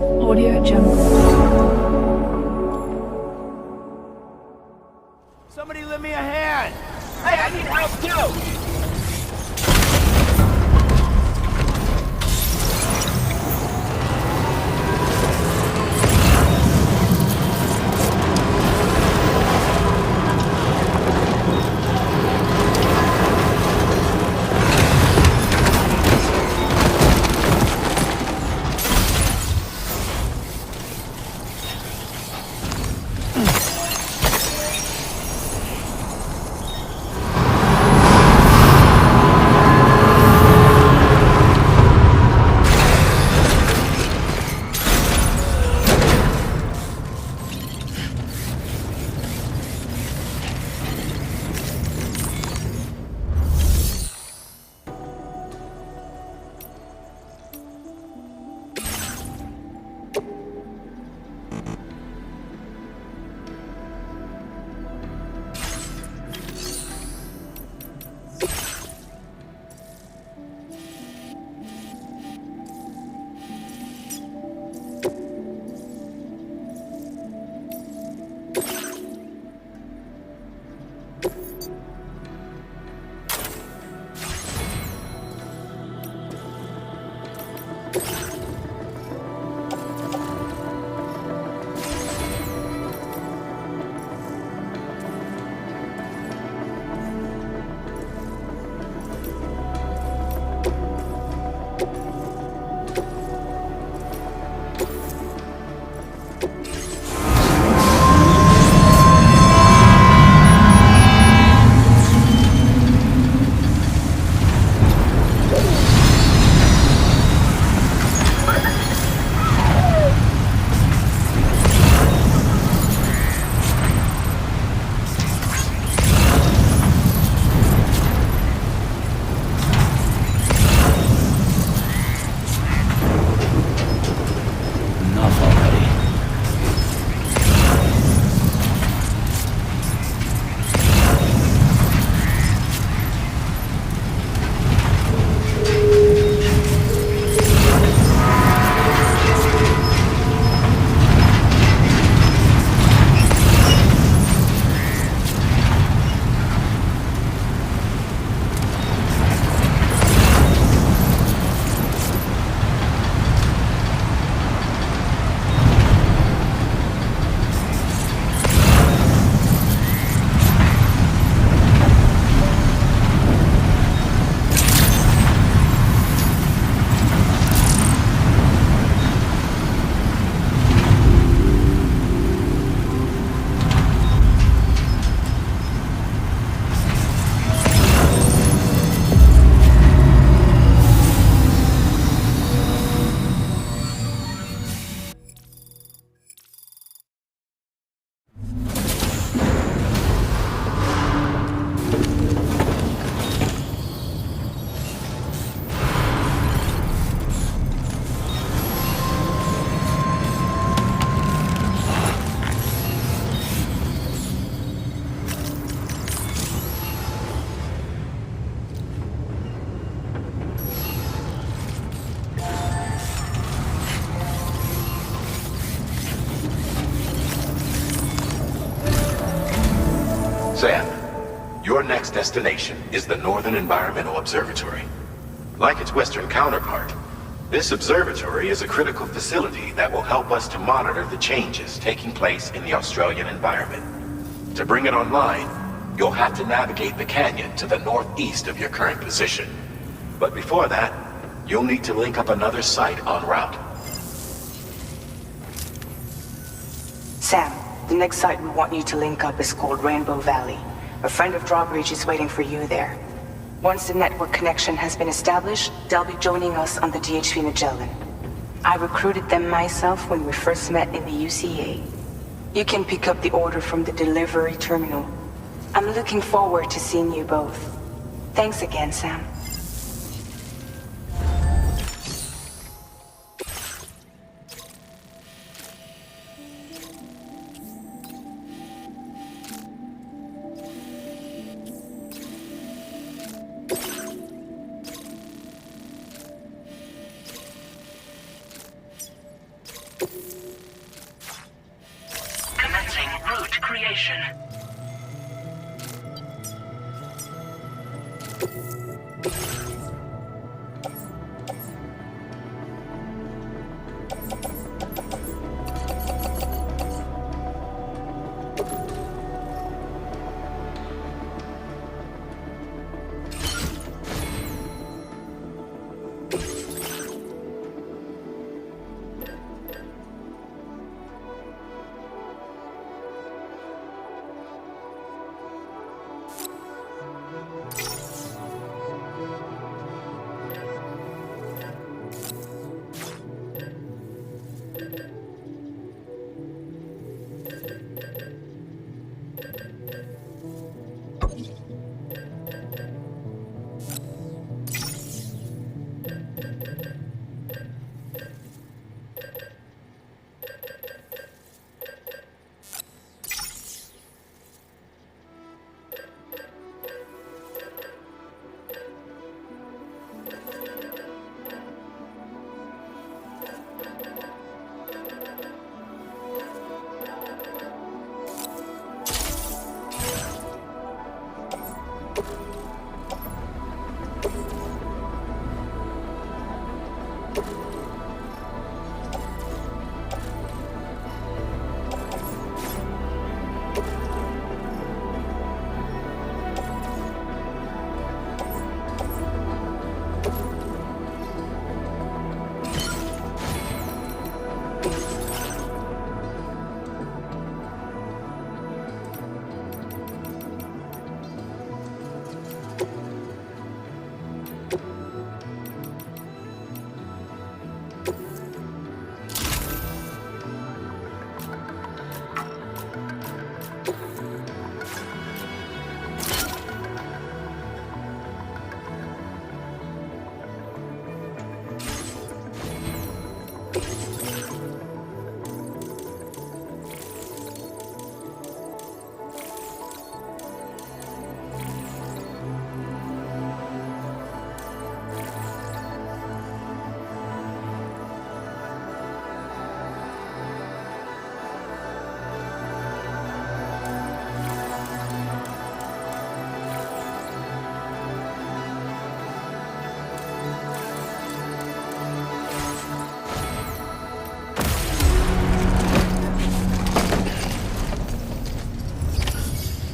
Audio Jungle. Somebody lend me a hand! Hey, I need help too! Sam, your next destination is the Northern Environmental Observatory. Like its Western counterpart, this observatory is a critical facility that will help us to monitor the changes taking place in the Australian environment. To bring it online, you'll have to navigate the canyon to the northeast of your current position. But before that, you'll need to link up another site en route. Sam, the next site we want you to link up is called Rainbow Valley. A friend of Drawbridge is waiting for you there. Once the network connection has been established, they'll be joining us on the DHV Magellan. I recruited them myself when we first met in the UCA. You can pick up the order from the delivery terminal. I'm looking forward to seeing you both. Thanks again, Sam. Conflagration.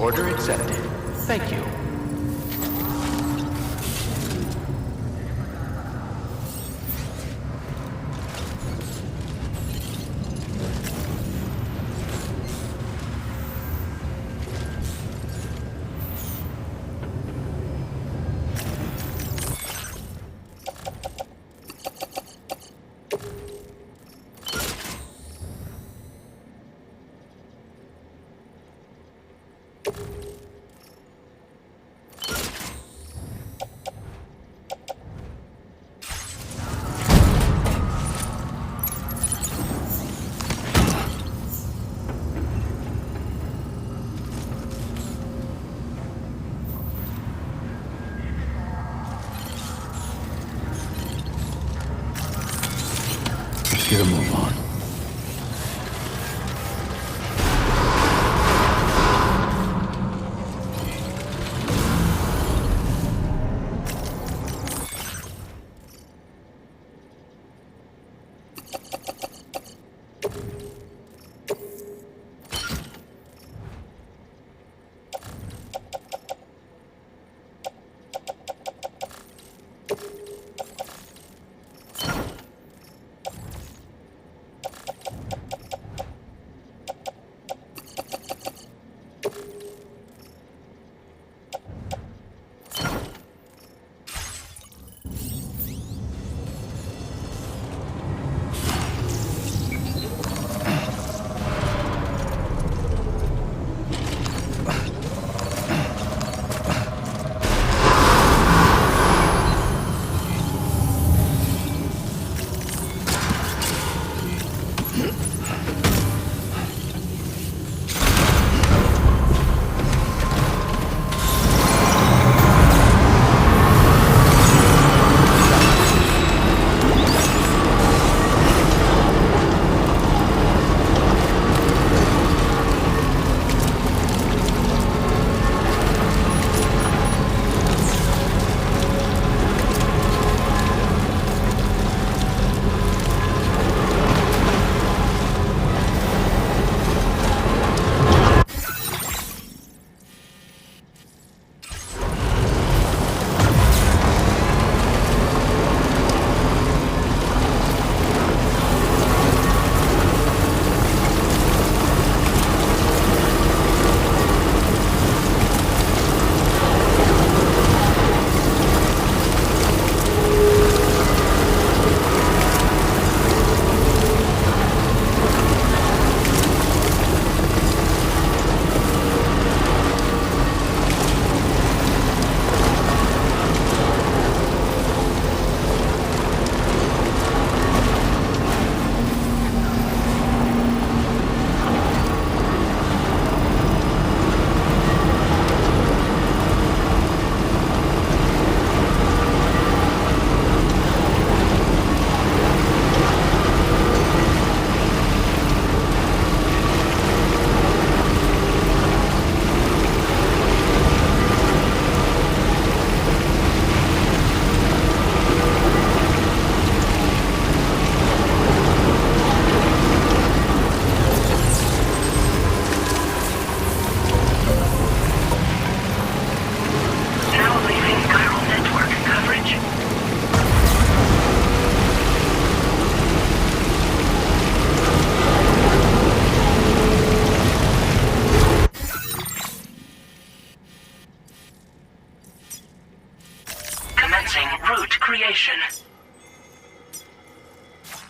Order accepted. Thank you. Get a move on.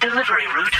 delivery route.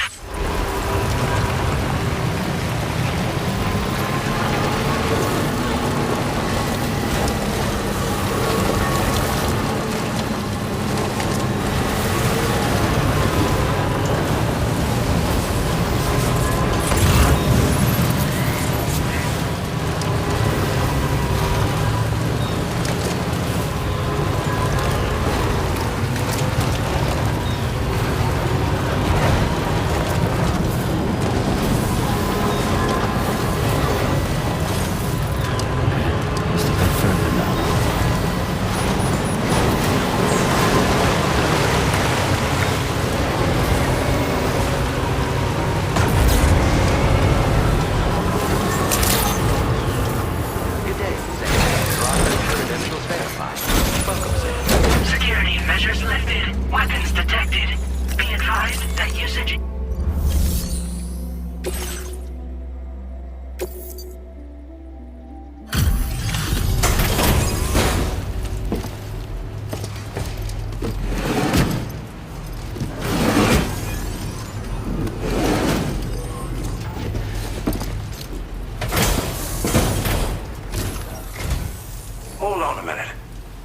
Hold on a minute.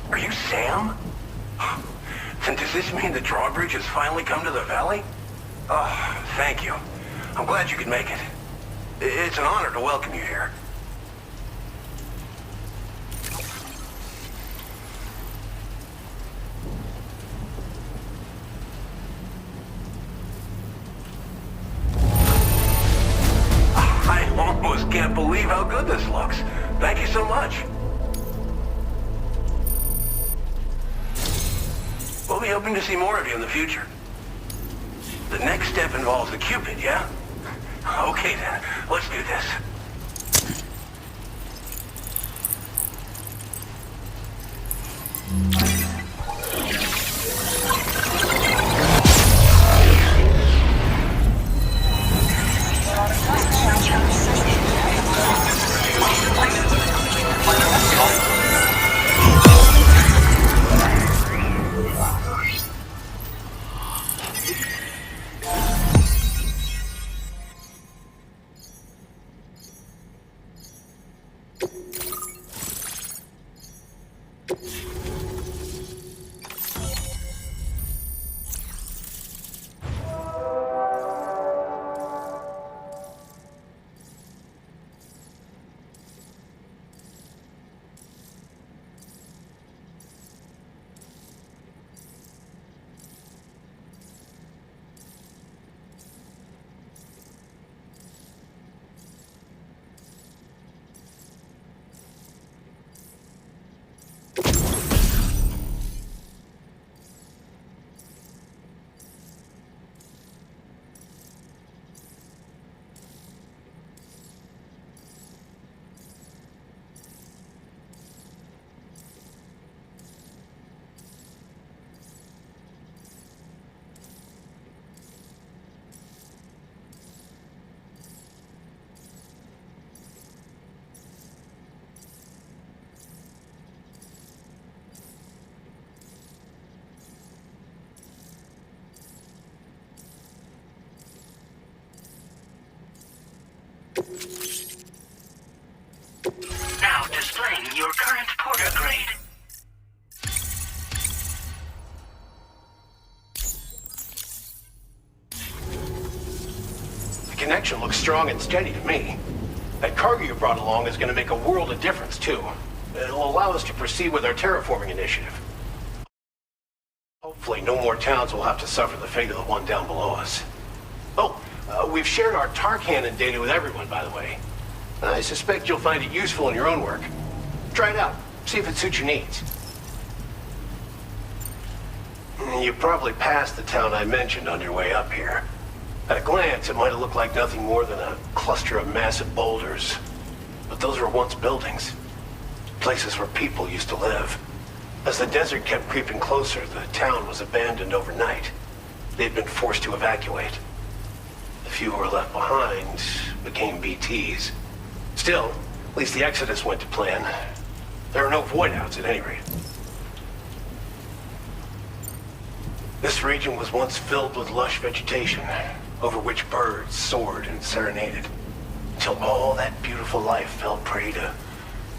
Are you Sam? Then does this mean the Drawbridge has finally come to the valley? Oh, thank you. I'm glad you could make it. It's an honor to welcome you here. I almost can't believe how good this looks. Thank you so much. We'll be hoping to see more of you in the future. The next step involves the Cupid, yeah? Okay then, let's do this. Now displaying your current porter grade. The connection looks strong and steady to me. That cargo you brought along is going to make a world of difference, too. It'll allow us to proceed with our terraforming initiative. Hopefully no more towns will have to suffer the fate of the one down below us. Oh, we've shared our tar cannon data with everyone, by the way. I suspect you'll find it useful in your own work. Try it out. See if it suits your needs. You probably passed the town I mentioned on your way up here. At a glance, it might have looked like nothing more than a cluster of massive boulders. But those were once buildings. Places where people used to live. As the desert kept creeping closer, the town was abandoned overnight. They'd been forced to evacuate. The few who were left behind became BTs. Still, at least the exodus went to plan. There are no void outs at any rate. This region was once filled with lush vegetation, over which birds soared and serenaded, until all that beautiful life fell prey to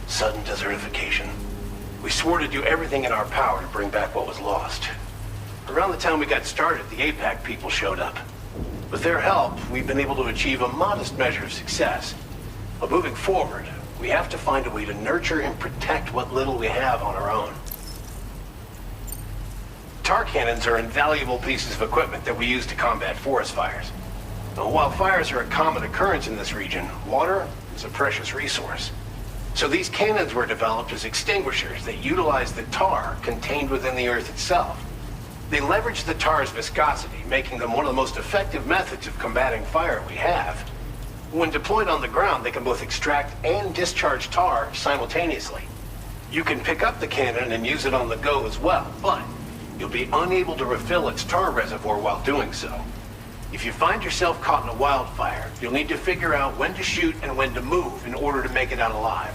sudden desertification. We swore to do everything in our power to bring back what was lost. Around the time we got started, the APAC people showed up. With their help, we've been able to achieve a modest measure of success. But moving forward, we have to find a way to nurture and protect what little we have on our own. Tar cannons are invaluable pieces of equipment that we use to combat forest fires. Now, while fires are a common occurrence in this region, water is a precious resource. So these cannons were developed as extinguishers that utilize the tar contained within the earth itself. They leverage the tar's viscosity, making them one of the most effective methods of combating fire we have. When deployed on the ground, they can both extract and discharge tar simultaneously. You can pick up the cannon and use it on the go as well, but you'll be unable to refill its tar reservoir while doing so. If you find yourself caught in a wildfire, you'll need to figure out when to shoot and when to move in order to make it out alive.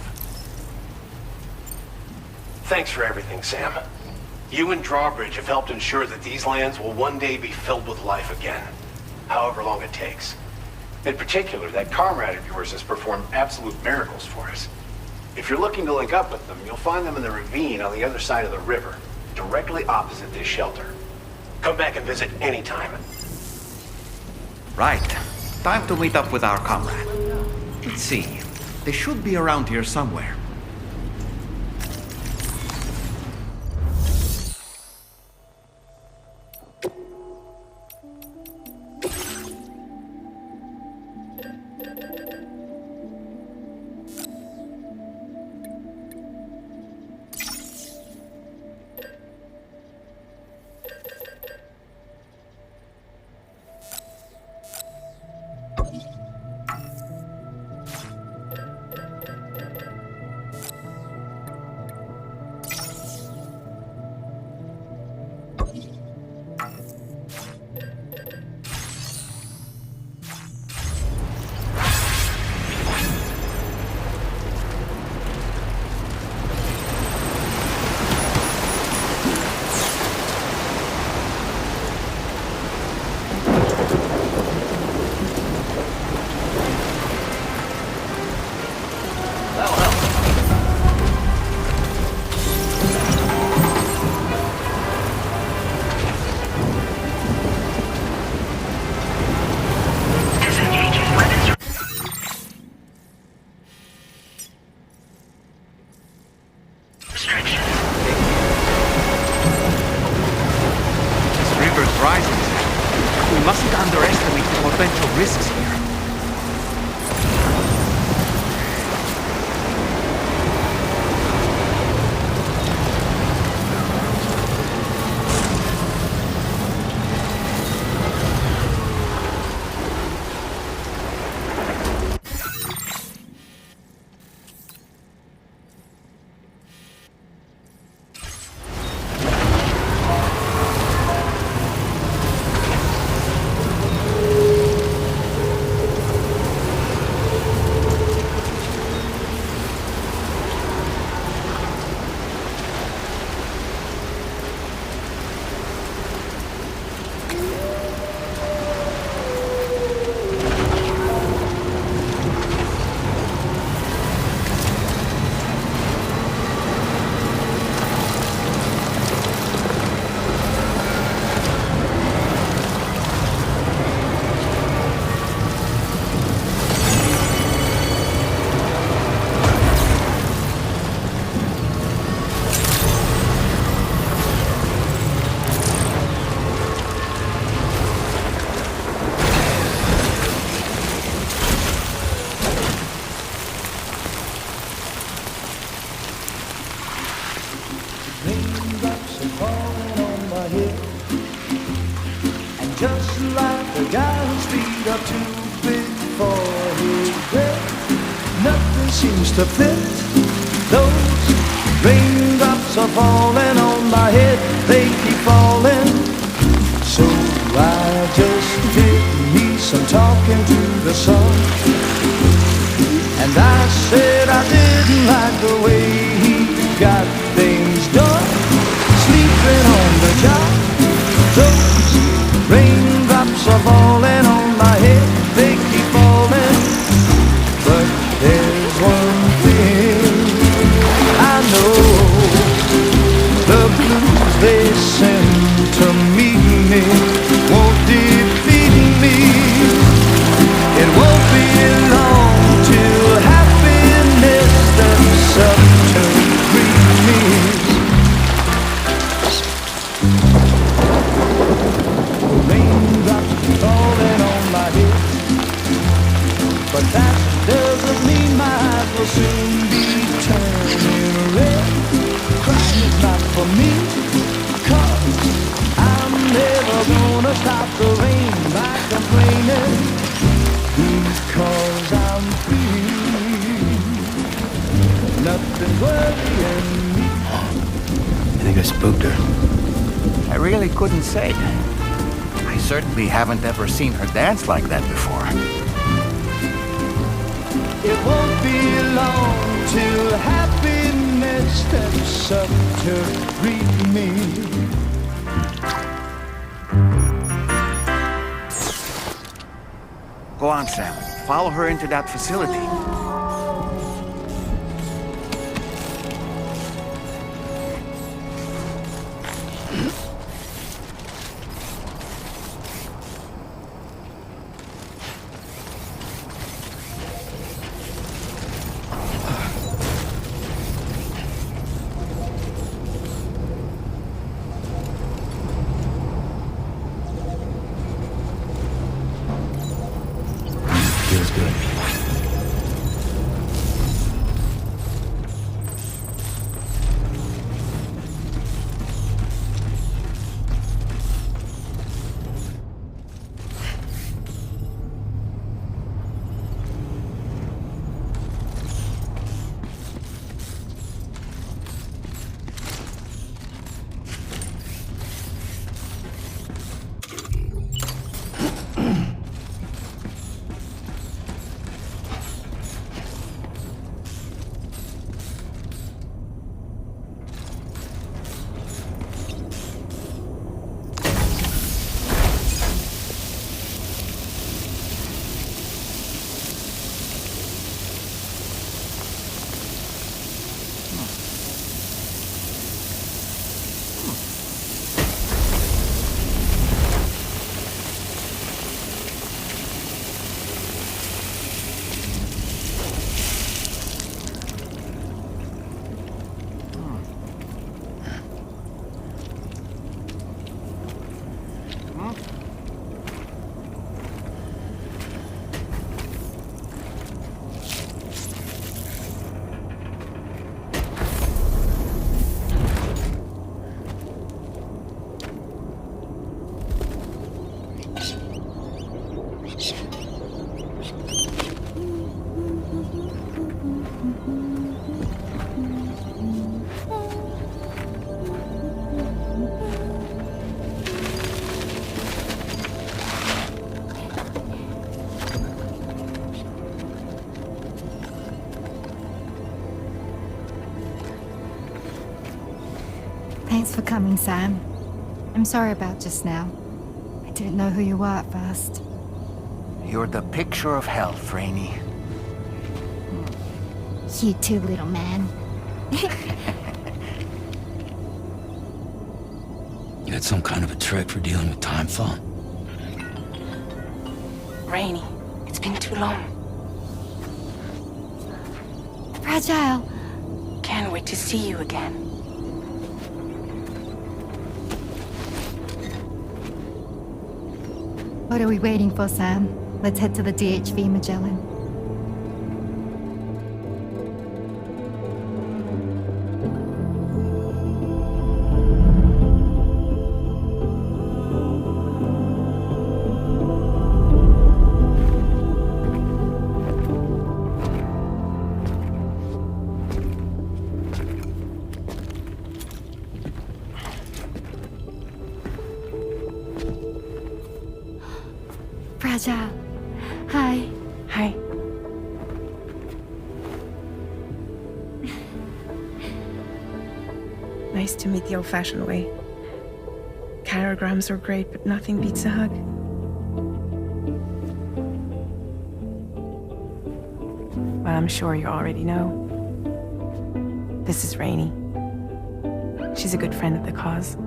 Thanks for everything, Sam. You and Drawbridge have helped ensure that these lands will one day be filled with life again, however long it takes. In particular, that comrade of yours has performed absolute miracles for us. If you're looking to link up with them, you'll find them in the ravine on the other side of the river, directly opposite this shelter. Come back and visit anytime. Right. Time to meet up with our comrade. Let's see. They should be around here somewhere. Just like the guy whose feet are too big for his bed. Nothing seems to fit. Those raindrops are falling on my head. They keep falling. So I just did me some talking to the sun. And I said I didn't like the way he got things done. Sleeping on the job. think I spooked her? I really couldn't say. I certainly haven't ever seen her dance like that before. It won't be long till happiness steps up to greet me. Go on, Sam. Follow her into that facility. Feels good. Thanks for coming, Sam. I'm sorry about just now. I didn't know who you were at first. You're the picture of health, Rainey. You too, little man. You had some kind of a trick for dealing with time fall? Rainy, it's been too long. Fragile. Can't wait to see you again. What are we waiting for, Sam? Let's head to the DHV Magellan. Fragile. Hi. Hi. Nice to meet the old-fashioned way. Chirograms are great, but nothing beats a hug. Well, I'm sure you already know. This is Rainey. She's a good friend of the cause.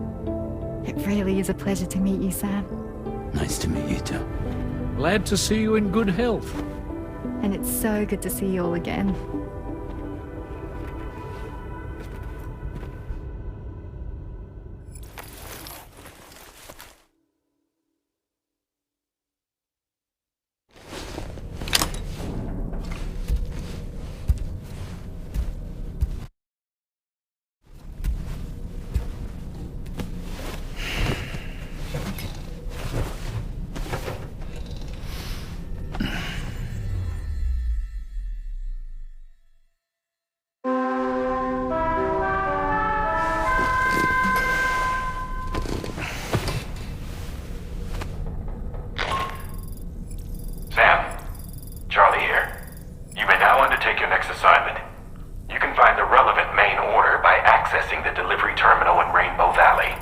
It really is a pleasure to meet you, Sam. Nice to meet you too. Glad to see you in good health. And it's so good to see you all again. next assignment. You can find the relevant main order by accessing the delivery terminal in Rainbow Valley.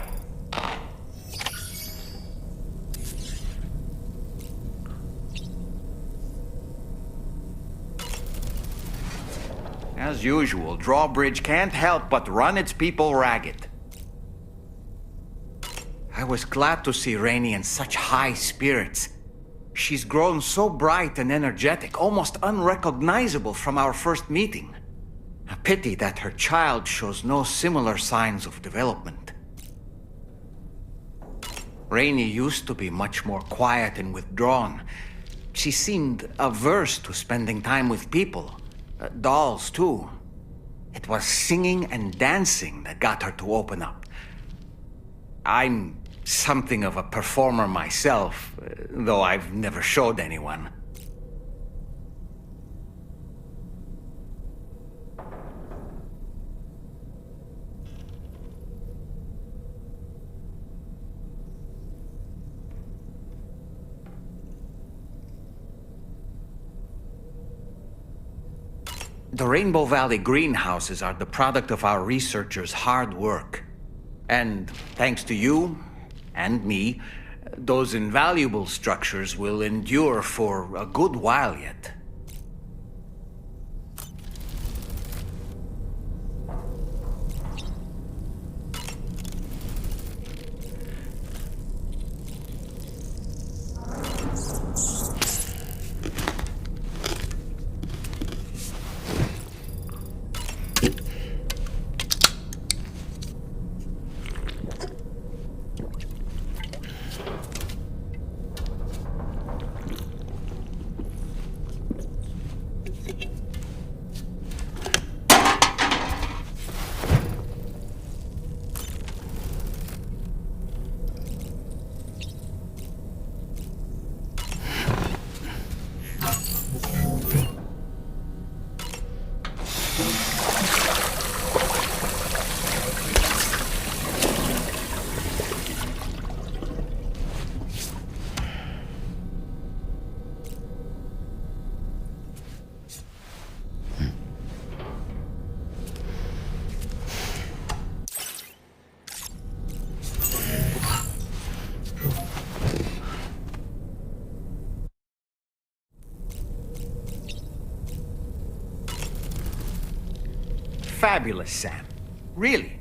As usual, Drawbridge can't help but run its people ragged. I was glad to see Rainey in such high spirits. She's grown so bright and energetic, almost unrecognizable from our first meeting. A pity that her child shows no similar signs of development. Rainey used to be much more quiet and withdrawn. She seemed averse to spending time with people. Dolls, too. It was singing and dancing that got her to open up. I'm something of a performer myself, though I've never showed anyone. The Rainbow Valley greenhouses are the product of our researchers' hard work. And thanks to you and me, those invaluable structures will endure for a good while yet. Fabulous, Sam. Really.